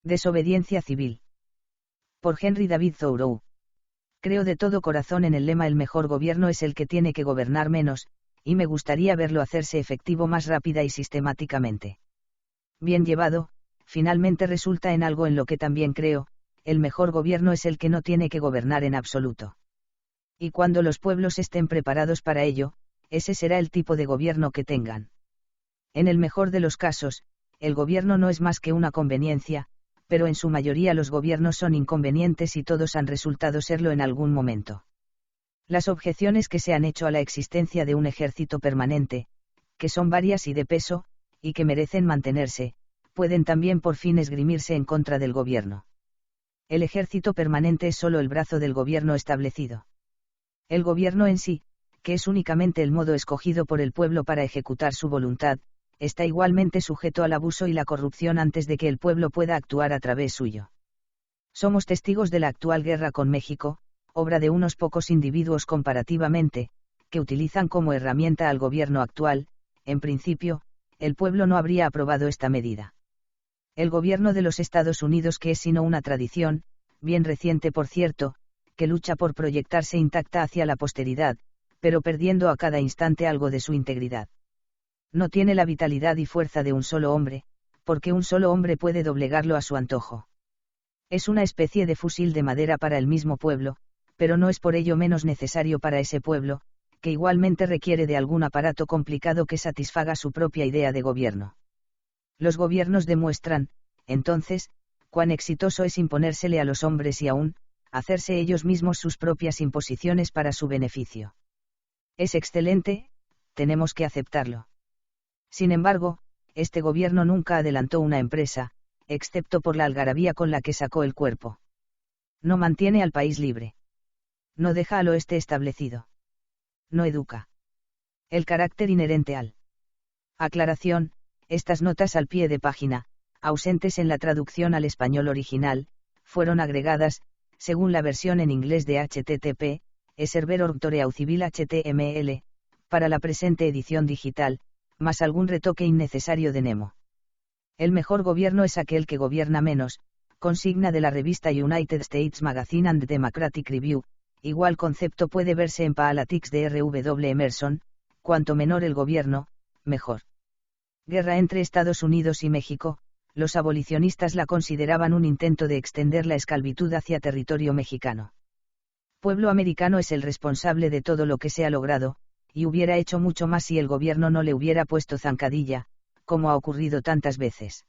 Desobediencia civil. Por Henry David Thoreau. Creo de todo corazón en el lema "el mejor gobierno es el que tiene que gobernar menos", y me gustaría verlo hacerse efectivo más rápida y sistemáticamente. Bien llevado, finalmente resulta en algo en lo que también creo: el mejor gobierno es el que no tiene que gobernar en absoluto. Y cuando los pueblos estén preparados para ello, ese será el tipo de gobierno que tengan. En el mejor de los casos, el gobierno no es más que una conveniencia, pero en su mayoría los gobiernos son inconvenientes y todos han resultado serlo en algún momento. Las objeciones que se han hecho a la existencia de un ejército permanente, que son varias y de peso, y que merecen mantenerse, pueden también por fin esgrimirse en contra del gobierno. El ejército permanente es solo el brazo del gobierno establecido. El gobierno en sí, que es únicamente el modo escogido por el pueblo para ejecutar su voluntad, está igualmente sujeto al abuso y la corrupción antes de que el pueblo pueda actuar a través suyo. Somos testigos de la actual guerra con México, obra de unos pocos individuos comparativamente, que utilizan como herramienta al gobierno actual. En principio, el pueblo no habría aprobado esta medida. El gobierno de los Estados Unidos, que es sino una tradición, bien reciente por cierto, que lucha por proyectarse intacta hacia la posteridad, pero perdiendo a cada instante algo de su integridad. No tiene la vitalidad y fuerza de un solo hombre, porque un solo hombre puede doblegarlo a su antojo. Es una especie de fusil de madera para el mismo pueblo, pero no es por ello menos necesario para ese pueblo, que igualmente requiere de algún aparato complicado que satisfaga su propia idea de gobierno. Los gobiernos demuestran, entonces, cuán exitoso es imponérsele a los hombres y aún, hacerse ellos mismos sus propias imposiciones para su beneficio. Es excelente, tenemos que aceptarlo. Sin embargo, este gobierno nunca adelantó una empresa, excepto por la algarabía con la que sacó el cuerpo. No mantiene al país libre. No deja al oeste establecido. No educa. El carácter inherente al. Aclaración: estas notas al pie de página, ausentes en la traducción al español original, fueron agregadas, según la versión en inglés de HTTP, Server Org Civil HTML, para la presente edición digital, más algún retoque innecesario de Nemo. El mejor gobierno es aquel que gobierna menos, consigna de la revista United States Magazine and Democratic Review. Igual concepto puede verse en Politics de R.W. Emerson: cuanto menor el gobierno, mejor. Guerra entre Estados Unidos y México. Los abolicionistas la consideraban un intento de extender la esclavitud hacia territorio mexicano. Pueblo americano es el responsable de todo lo que se ha logrado, y hubiera hecho mucho más si el gobierno no le hubiera puesto zancadilla, como ha ocurrido tantas veces.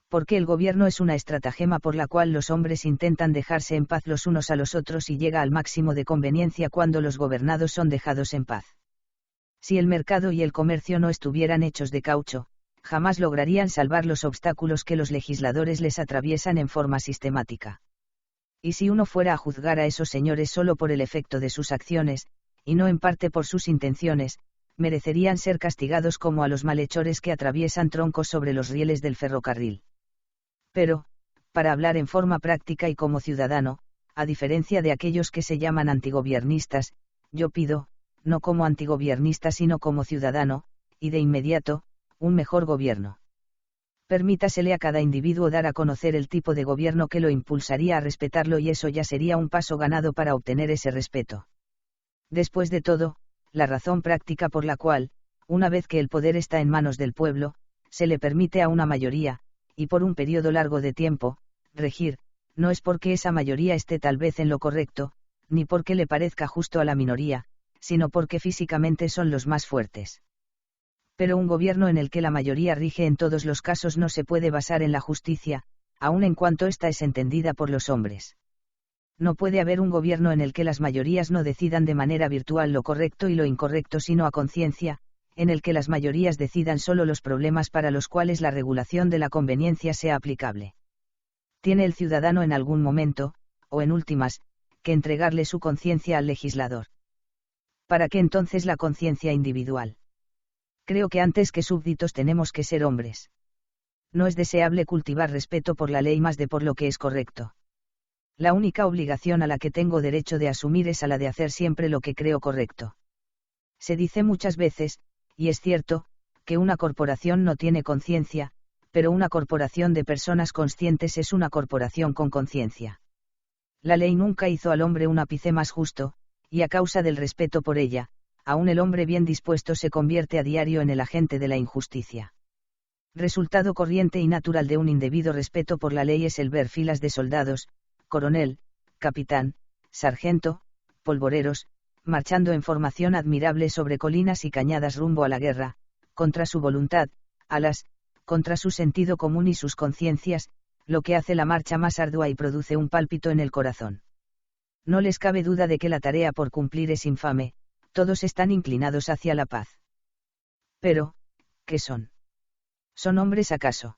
Porque el gobierno es una estratagema por la cual los hombres intentan dejarse en paz los unos a los otros y llega al máximo de conveniencia cuando los gobernados son dejados en paz. Si el mercado y el comercio no estuvieran hechos de caucho, jamás lograrían salvar los obstáculos que los legisladores les atraviesan en forma sistemática. Y si uno fuera a juzgar a esos señores solo por el efecto de sus acciones, y no en parte por sus intenciones, merecerían ser castigados como a los malhechores que atraviesan troncos sobre los rieles del ferrocarril. Pero, para hablar en forma práctica y como ciudadano, a diferencia de aquellos que se llaman antigobiernistas, yo pido, no como antigobiernista sino como ciudadano, y de inmediato, un mejor gobierno. Permítasele a cada individuo dar a conocer el tipo de gobierno que lo impulsaría a respetarlo, y eso ya sería un paso ganado para obtener ese respeto. Después de todo, la razón práctica por la cual, una vez que el poder está en manos del pueblo, se le permite a una mayoría, y por un periodo largo de tiempo, regir, no es porque esa mayoría esté tal vez en lo correcto, ni porque le parezca justo a la minoría, sino porque físicamente son los más fuertes. Pero un gobierno en el que la mayoría rige en todos los casos no se puede basar en la justicia, aun en cuanto ésta es entendida por los hombres. No puede haber un gobierno en el que las mayorías no decidan de manera virtual lo correcto y lo incorrecto sino a conciencia, en el que las mayorías decidan solo los problemas para los cuales la regulación de la conveniencia sea aplicable. Tiene el ciudadano en algún momento, o en últimas, que entregarle su conciencia al legislador. ¿Para qué entonces la conciencia individual? Creo que antes que súbditos tenemos que ser hombres. No es deseable cultivar respeto por la ley más de por lo que es correcto. La única obligación a la que tengo derecho de asumir es a la de hacer siempre lo que creo correcto. Se dice muchas veces, y es cierto, que una corporación no tiene conciencia, pero una corporación de personas conscientes es una corporación con conciencia. La ley nunca hizo al hombre un ápice más justo, y a causa del respeto por ella, aún el hombre bien dispuesto se convierte a diario en el agente de la injusticia. Resultado corriente y natural de un indebido respeto por la ley es el ver filas de soldados, coronel, capitán, sargento, polvoreros, marchando en formación admirable sobre colinas y cañadas rumbo a la guerra, contra su voluntad, contra su sentido común y sus conciencias, lo que hace la marcha más ardua y produce un pálpito en el corazón. No les cabe duda de que la tarea por cumplir es infame, todos están inclinados hacia la paz. Pero, ¿qué son? ¿Son hombres acaso?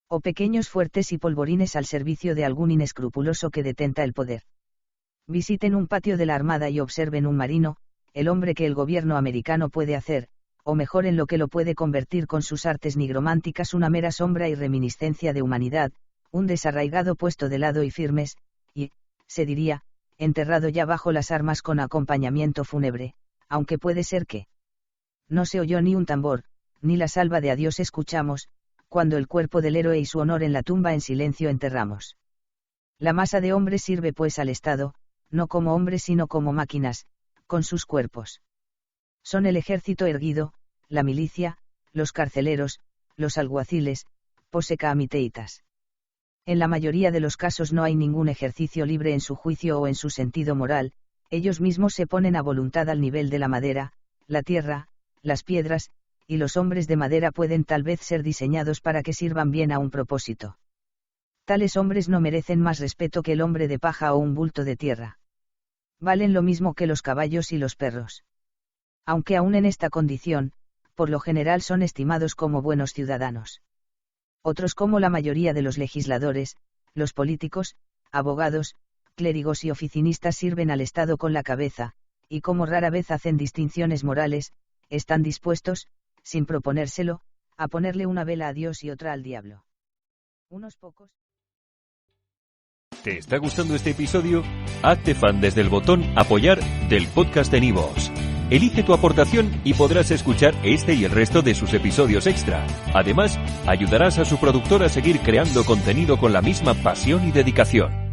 ¿O pequeños fuertes y polvorines al servicio de algún inescrupuloso que detenta el poder? Visiten un patio de la Armada y observen un marino, el hombre que el gobierno americano puede hacer, o mejor en lo que lo puede convertir con sus artes nigrománticas una mera sombra y reminiscencia de humanidad, un desarraigado puesto de lado y firmes, y, se diría, enterrado ya bajo las armas con acompañamiento fúnebre, aunque puede ser que no se oyó ni un tambor, ni la salva de adiós escuchamos, cuando el cuerpo del héroe y su honor en la tumba en silencio enterramos. La masa de hombres sirve pues al Estado, no como hombres sino como máquinas, con sus cuerpos. Son el ejército erguido, la milicia, los carceleros, los alguaciles, posecamiteitas. En la mayoría de los casos no hay ningún ejercicio libre en su juicio o en su sentido moral, ellos mismos se ponen a voluntad al nivel de la madera, la tierra, las piedras, y los hombres de madera pueden tal vez ser diseñados para que sirvan bien a un propósito. Tales hombres no merecen más respeto que el hombre de paja o un bulto de tierra. Valen lo mismo que los caballos y los perros. Aunque aún en esta condición, por lo general son estimados como buenos ciudadanos. Otros como la mayoría de los legisladores, los políticos, abogados, clérigos y oficinistas sirven al Estado con la cabeza, y como rara vez hacen distinciones morales, están dispuestos, sin proponérselo, a ponerle una vela a Dios y otra al diablo. Unos pocos. ¿Te está gustando este episodio? Hazte fan desde el botón Apoyar del podcast de Nivos. Elige tu aportación y podrás escuchar este y el resto de sus episodios extra. Además, ayudarás a su productor a seguir creando contenido con la misma pasión y dedicación.